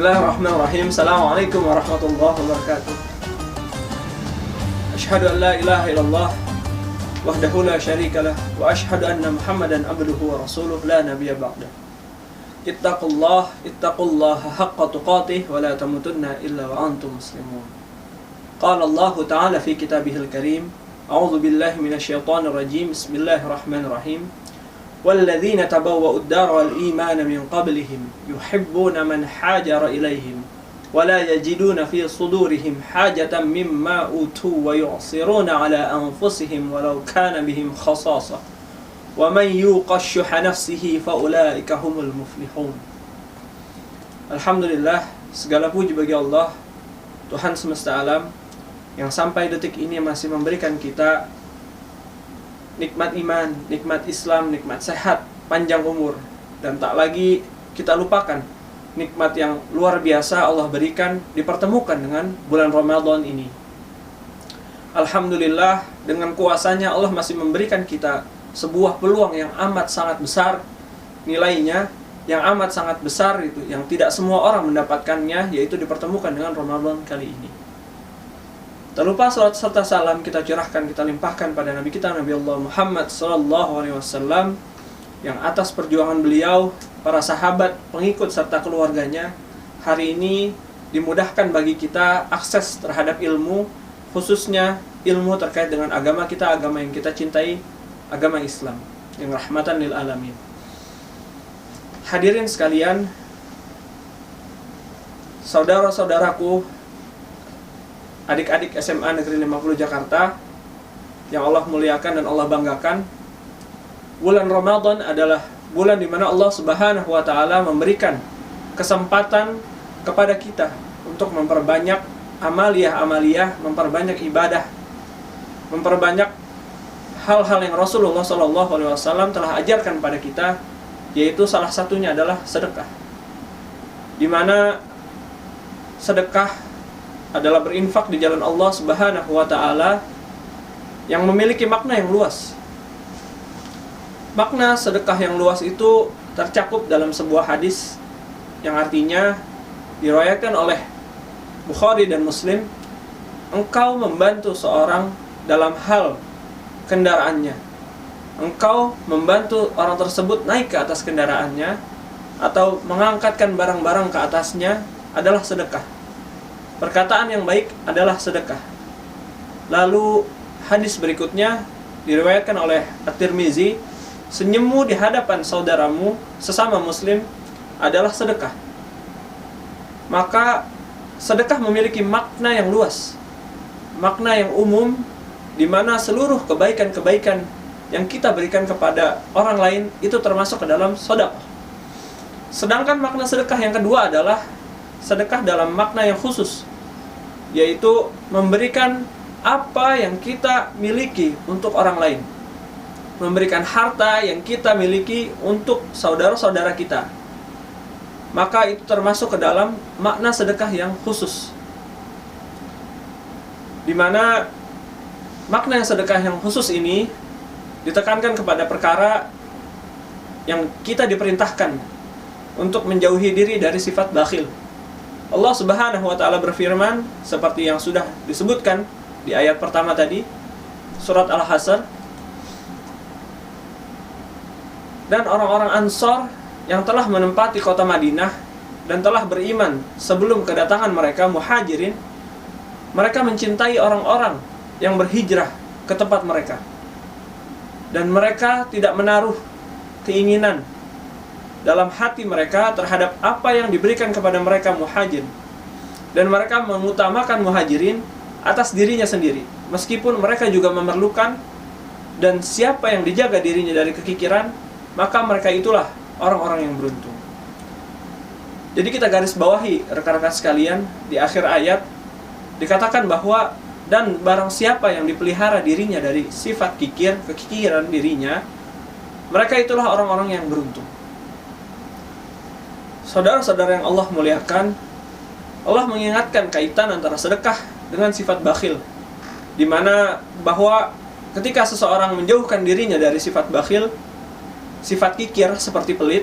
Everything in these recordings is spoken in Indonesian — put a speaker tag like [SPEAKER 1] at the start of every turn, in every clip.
[SPEAKER 1] Bismillahirrahmanirrahim. Assalamualaikum warahmatullahi wabarakatuh. Asyhadu an la ilaha illallah wahdahu la syarikalah wa asyhadu anna Muhammadan abduhu wa rasuluh la nabiyya ba'dah. Ittaqullaha haqqa tuqatih wa la tamutunna illa wa antum muslimun. Qala Allah Ta'ala fi kitabihil karim. A'udzu billahi minasyaitonir rajim. Bismillahirrahmanirrahim. وَالَّذِينَ تَبَوَّأُوا الدَّارَ وَالْإِيمَانَ مِنْ قَبْلِهِمْ يُحِبُّونَ مَنْ حَاجَرَ إِلَيْهِمْ وَلَا يَجِدُونَ فِي صُدُورِهِمْ حَاجَةً مِمَّا أُوتُوا وَيُؤْثِرُونَ عَلَى أَنفُسِهِمْ وَلَوْ كَانَ بِهِمْ خَصَاصَةٌ وَمَنْ يُوقَ شُحَّ نَفْسِهِ فَأُولَئِكَ هُمُ الْمُفْلِحُونَ. Alhamdulillah, segala puji bagi Allah, Tuhan semesta alam, yang sampai detik ini masih memberikan kita nikmat iman, nikmat Islam, nikmat sehat, panjang umur. Dan tak lagi kita lupakan nikmat yang luar biasa Allah berikan dipertemukan dengan bulan Ramadan ini. Alhamdulillah, dengan kuasanya Allah masih memberikan kita sebuah peluang yang amat sangat besar nilainya, yang amat sangat besar itu, yang tidak semua orang mendapatkannya, yaitu dipertemukan dengan Ramadan kali ini. Tak lupa salat serta salam kita curahkan, kita limpahkan pada Nabi kita, Nabi Allah Muhammad SAW, yang atas perjuangan beliau, para sahabat, pengikut serta keluarganya, hari ini dimudahkan bagi kita akses terhadap ilmu, khususnya ilmu terkait dengan agama kita, agama yang kita cintai, agama Islam, yang rahmatan lil alamin. Hadirin sekalian, saudara-saudaraku, adik-adik SMA Negeri 50 Jakarta yang Allah muliakan dan Allah banggakan, bulan Ramadan adalah bulan di mana Allah Subhanahu wa Ta'ala memberikan kesempatan kepada kita untuk memperbanyak amaliyah, memperbanyak ibadah, memperbanyak hal-hal yang Rasulullah SAW telah ajarkan pada kita, yaitu salah satunya adalah sedekah, di mana sedekah adalah berinfak di jalan Allah Subhanahu wa Ta'ala yang memiliki makna yang luas. Makna sedekah yang luas itu tercakup dalam sebuah hadis yang artinya diriwayatkan oleh Bukhari dan Muslim, engkau membantu seorang dalam hal kendaraannya, engkau membantu orang tersebut naik ke atas kendaraannya atau mengangkatkan barang-barang ke atasnya adalah sedekah. Perkataan yang baik adalah sedekah. Lalu hadis berikutnya diriwayatkan oleh At-Tirmizi, senyummu di hadapan saudaramu sesama muslim adalah sedekah. Maka sedekah memiliki makna yang luas, makna yang umum, di mana seluruh kebaikan-kebaikan yang kita berikan kepada orang lain itu termasuk ke dalam sedekah. Sedangkan makna sedekah yang kedua adalah sedekah dalam makna yang khusus, yaitu memberikan apa yang kita miliki untuk orang lain, memberikan harta yang kita miliki untuk saudara-saudara kita. Maka itu termasuk ke dalam makna sedekah yang khusus, di mana makna yang sedekah yang khusus ini ditekankan kepada perkara yang kita diperintahkan untuk menjauhi diri dari sifat bakhil. Allah Subhanahu wa Ta'ala berfirman seperti yang sudah disebutkan di ayat pertama tadi, surat Al-Hasr. Dan orang-orang Ansor yang telah menempati kota Madinah dan telah beriman sebelum kedatangan mereka muhajirin, mereka mencintai orang-orang yang berhijrah ke tempat mereka, dan mereka tidak menaruh keinginan dalam hati mereka terhadap apa yang diberikan kepada mereka muhajir, dan mereka mengutamakan muhajirin atas dirinya sendiri, meskipun mereka juga memerlukan. Dan siapa yang dijaga dirinya dari kekikiran, maka mereka itulah orang-orang yang beruntung. Jadi kita garis bawahi, rekan-rekan sekalian, di akhir ayat dikatakan bahwa dan barang siapa yang dipelihara dirinya dari sifat kekikiran dirinya, mereka itulah orang-orang yang beruntung. Saudara-saudara yang Allah muliakan, Allah mengingatkan kaitan antara sedekah dengan sifat bakhil, di mana bahwa ketika seseorang menjauhkan dirinya dari sifat bakhil, sifat kikir seperti pelit,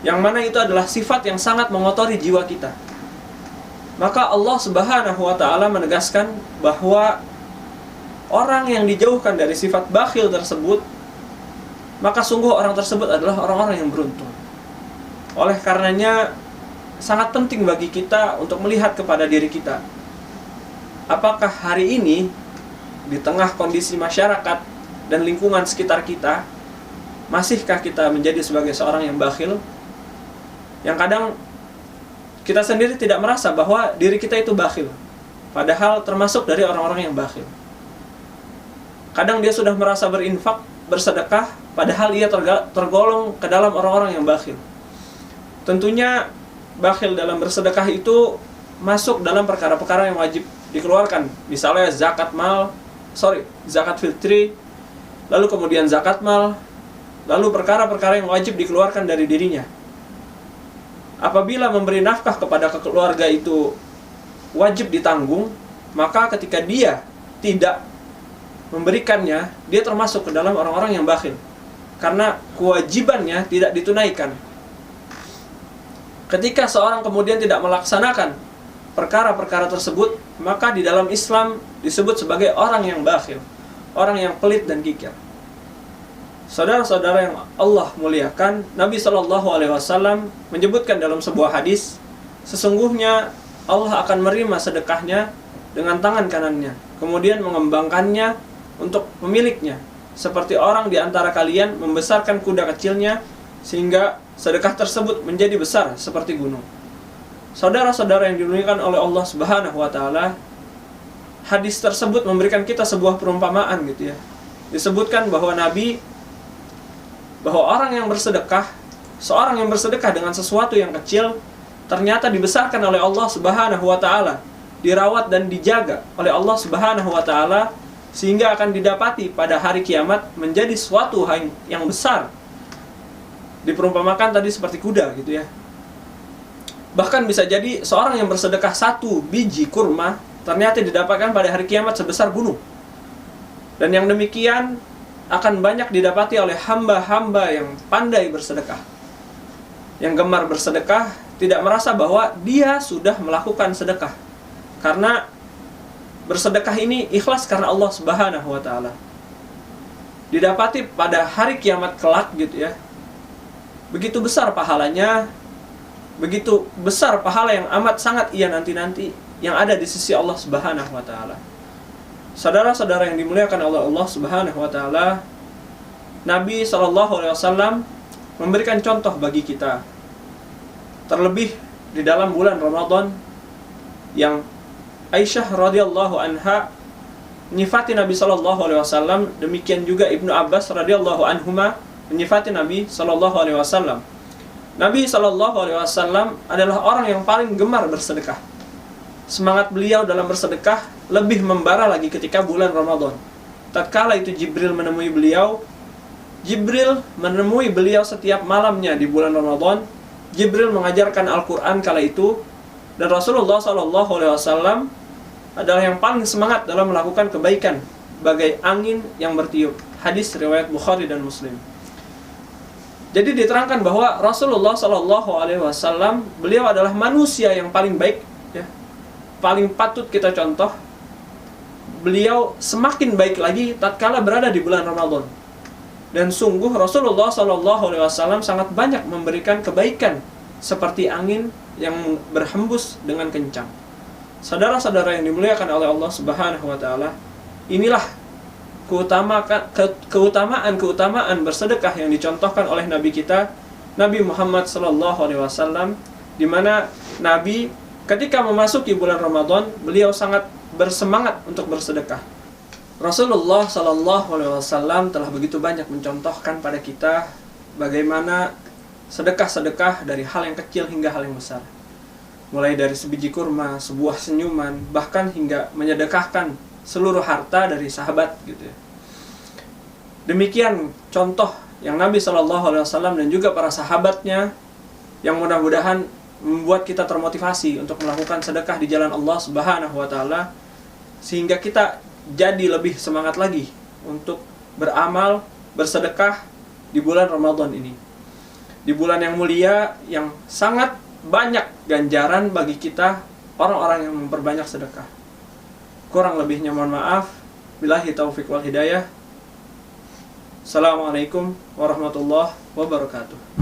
[SPEAKER 1] yang mana itu adalah sifat yang sangat mengotori jiwa kita. Maka Allah Subhanahu wa ta'ala menegaskan bahwa orang yang dijauhkan dari sifat bakhil tersebut, maka sungguh orang tersebut adalah orang-orang yang beruntung. Oleh karenanya sangat penting bagi kita untuk melihat kepada diri kita. Apakah hari ini di tengah kondisi masyarakat dan lingkungan sekitar kita, masihkah kita menjadi sebagai seorang yang bakhil? Yang kadang kita sendiri tidak merasa bahwa diri kita itu bakhil, padahal termasuk dari orang-orang yang bakhil. Kadang dia sudah merasa berinfak, bersedekah, padahal ia tergolong ke dalam orang-orang yang bakhil. Tentunya bakhil dalam bersedekah itu masuk dalam perkara-perkara yang wajib dikeluarkan. Misalnya zakat fitri, lalu kemudian zakat mal, lalu perkara-perkara yang wajib dikeluarkan dari dirinya. Apabila memberi nafkah kepada keluarga itu wajib ditanggung, maka ketika dia tidak memberikannya, dia termasuk ke dalam orang-orang yang bakhil, karena kewajibannya tidak ditunaikan. Ketika seorang kemudian tidak melaksanakan perkara-perkara tersebut, maka di dalam Islam disebut sebagai orang yang bakhil, orang yang pelit dan kikir. Saudara-saudara yang Allah muliakan, Nabi SAW menyebutkan dalam sebuah hadis, sesungguhnya Allah akan menerima sedekahnya dengan tangan kanannya, kemudian mengembangkannya untuk pemiliknya, seperti orang di antara kalian membesarkan kuda kecilnya sehingga sedekah tersebut menjadi besar seperti gunung. Saudara-saudara yang dimuliakan oleh Allah Subhanahu wa ta'ala, hadis tersebut memberikan kita sebuah perumpamaan gitu ya. Disebutkan bahwa orang yang bersedekah, seorang yang bersedekah dengan sesuatu yang kecil, ternyata dibesarkan oleh Allah Subhanahu wa ta'ala, dirawat dan dijaga oleh Allah Subhanahu wa ta'ala, sehingga akan didapati pada hari kiamat menjadi suatu yang besar. Diperumpamakan tadi seperti kuda gitu ya. Bahkan bisa jadi seorang yang bersedekah 1 biji kurma ternyata didapatkan pada hari kiamat sebesar gunung. Dan yang demikian akan banyak didapati oleh hamba-hamba yang pandai bersedekah, yang gemar bersedekah, tidak merasa bahwa dia sudah melakukan sedekah, karena bersedekah ini ikhlas karena Allah Subhanahu wa ta'ala. Didapati pada hari kiamat kelak gitu ya, begitu besar pahalanya, begitu besar pahala yang amat sangat ia nanti-nanti yang ada di sisi Allah Subhanahu wa ta'ala. Saudara-saudara yang dimuliakan oleh Allah Subhanahu wa ta'ala, Nabi SAW memberikan contoh bagi kita, terlebih di dalam bulan Ramadan, yang Aisyah radhiyallahu anha menyifati Nabi SAW, demikian juga Ibnu Abbas radhiyallahu anhuma menyifati Nabi SAW. Nabi SAW adalah orang yang paling gemar bersedekah. Semangat beliau dalam bersedekah lebih membara lagi ketika bulan Ramadan. Tatkala itu Jibril menemui beliau setiap malamnya di bulan Ramadan. Jibril mengajarkan Al-Quran kala itu, dan Rasulullah SAW adalah yang paling semangat dalam melakukan kebaikan, bagai angin yang bertiup. Hadis riwayat Bukhari dan Muslim. Jadi diterangkan bahwa Rasulullah SAW beliau adalah manusia yang paling baik, ya, paling patut kita contoh. Beliau semakin baik lagi tatkala berada di bulan Ramadan. Dan sungguh Rasulullah SAW sangat banyak memberikan kebaikan seperti angin yang berhembus dengan kencang. Saudara-saudara yang dimuliakan oleh Allah Subhanahu wa ta'ala, inilah keutamaan bersedekah yang dicontohkan oleh Nabi kita, Nabi Muhammad SAW, di mana Nabi ketika memasuki bulan Ramadan, beliau sangat bersemangat untuk bersedekah. Rasulullah SAW telah begitu banyak mencontohkan pada kita bagaimana sedekah-sedekah dari hal yang kecil hingga hal yang besar. Mulai dari sebiji kurma, sebuah senyuman, bahkan hingga menyedekahkan seluruh harta dari sahabat gitu ya. Demikian contoh yang Nabi SAW dan juga para sahabatnya, yang mudah-mudahan membuat kita termotivasi untuk melakukan sedekah di jalan Allah Subhanahu wa ta'ala, sehingga kita jadi lebih semangat lagi untuk beramal, bersedekah di bulan Ramadan ini. di bulan yang mulia yang sangat banyak ganjaran bagi kita orang-orang yang memperbanyak sedekah. Kurang lebihnya mohon maaf. Billahi taufiq wal hidayah. Assalamualaikum warahmatullahi wabarakatuh.